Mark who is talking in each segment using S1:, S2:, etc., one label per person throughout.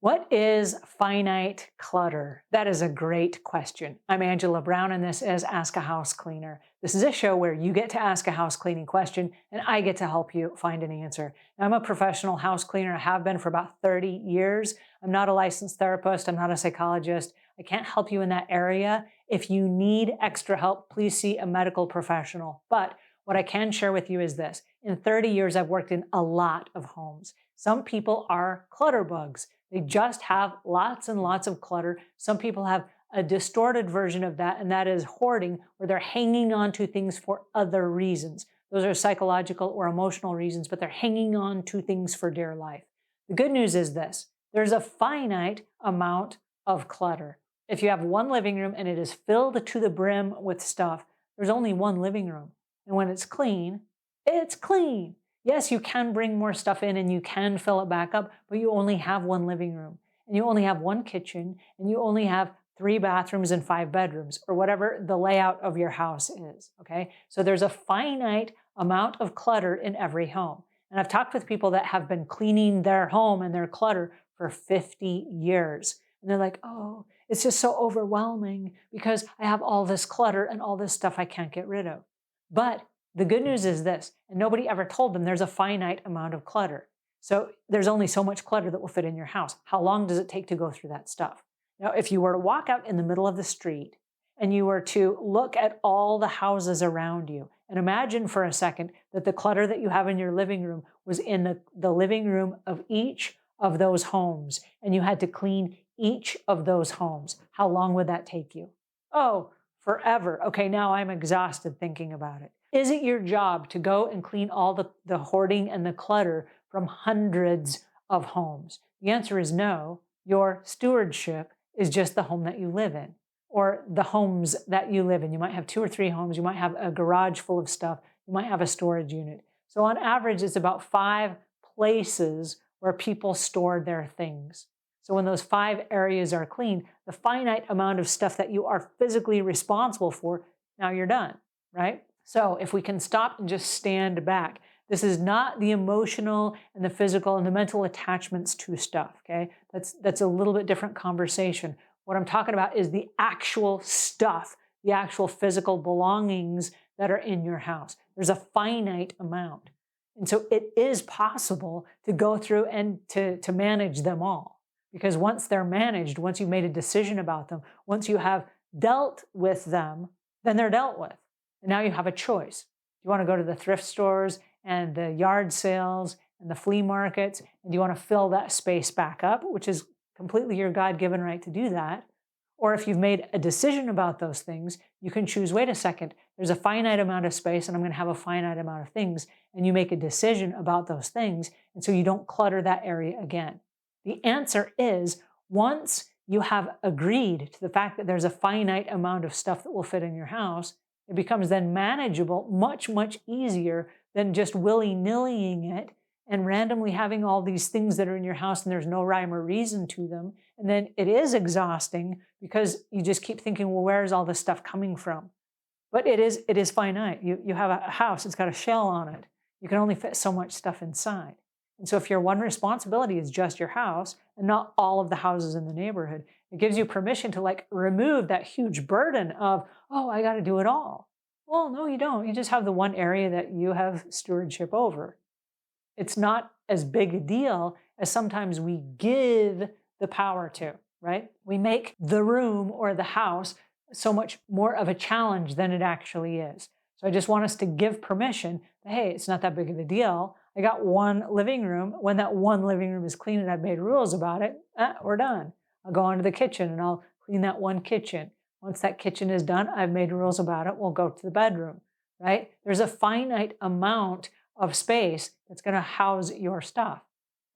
S1: What is finite clutter? That is a great question. I'm Angela Brown, and this is Ask a House Cleaner. This is a show where you get to ask a house cleaning question, and I get to help you find an answer. Now, I'm a professional house cleaner. I have been for about 30 years. I'm not a licensed therapist. I'm not a psychologist. I can't help you in that area. If you need extra help, please see a medical professional. But what I can share with you is this. In 30 years, I've worked in a lot of homes. Some people are clutter bugs. They just have lots and lots of clutter. Some people have a distorted version of that, and that is hoarding, where they're hanging on to things for other reasons. Those are psychological or emotional reasons, but they're hanging on to things for dear life. The good news is this. There's a finite amount of clutter. If you have one living room and it is filled to the brim with stuff, there's only one living room. And when it's clean, it's clean. Yes, you can bring more stuff in and you can fill it back up, but you only have one living room and you only have one kitchen and you only have 3 bathrooms and 5 bedrooms or whatever the layout of your house is, okay? So there's a finite amount of clutter in every home. And I've talked with people that have been cleaning their home and their clutter for 50 years. And they're like, oh, it's just so overwhelming because I have all this clutter and all this stuff I can't get rid of. But the good news is this, and nobody ever told them there's a finite amount of clutter. So there's only so much clutter that will fit in your house. How long does it take to go through that stuff? Now, if you were to walk out in the middle of the street and you were to look at all the houses around you and imagine for a second that the clutter that you have in your living room was in the living room of each of those homes and you had to clean each of those homes, how long would that take you? Oh, forever. Okay, now I'm exhausted thinking about it. Is it your job to go and clean all the hoarding and the clutter from hundreds of homes? The answer is no. Your stewardship is just the home that you live in or the homes that you live in. You might have 2 or 3 homes. You might have a garage full of stuff. You might have a storage unit. So on average, it's about 5 places where people store their things. So when those 5 areas are clean, the finite amount of stuff that you are physically responsible for, now you're done, right? So if we can stop and just stand back, this is not the emotional and the physical and the mental attachments to stuff, okay? That's a little bit different conversation. What I'm talking about is the actual stuff, the actual physical belongings that are in your house. There's a finite amount. And so it is possible to go through and to manage them all. Because once they're managed, once you've made a decision about them, once you have dealt with them, then they're dealt with. And now you have a choice. Do you want to go to the thrift stores and the yard sales and the flea markets? And do you want to fill that space back up, which is completely your God-given right to do that? Or if you've made a decision about those things, you can choose, wait a second, there's a finite amount of space and I'm going to have a finite amount of things. And you make a decision about those things. And so you don't clutter that area again. The answer is once you have agreed to the fact that there's a finite amount of stuff that will fit in your house, it becomes then manageable, much, much easier than just willy-nillying it and randomly having all these things that are in your house and there's no rhyme or reason to them. And then it is exhausting because you just keep thinking, well, where is all this stuff coming from? But it is finite. You have a house, it's got a shell on it. You can only fit so much stuff inside. And so if your one responsibility is just your house and not all of the houses in the neighborhood, it gives you permission to remove that huge burden of, oh, I got to do it all. Well, no, you don't. You just have the one area that you have stewardship over. It's not as big a deal as sometimes we give the power to, right? We make the room or the house so much more of a challenge than it actually is. So I just want us to give permission that, hey, it's not that big of a deal. I got one living room. When that one living room is clean and I've made rules about it, we're done. I'll go on to the kitchen and I'll clean that one kitchen. Once that kitchen is done, I've made rules about it. We'll go to the bedroom, right? There's a finite amount of space that's going to house your stuff.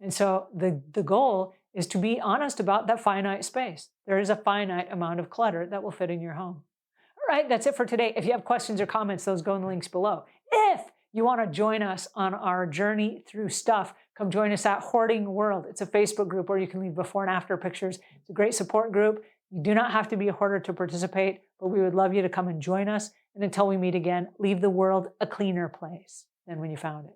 S1: And so the goal is to be honest about that finite space. There is a finite amount of clutter that will fit in your home. All right, that's it for today. If you have questions or comments, those go in the links below. If you want to join us on our journey through stuff, come join us at Hoarding World. It's a Facebook group where you can leave before and after pictures. It's a great support group. You do not have to be a hoarder to participate, but we would love you to come and join us. And until we meet again, leave the world a cleaner place than when you found it.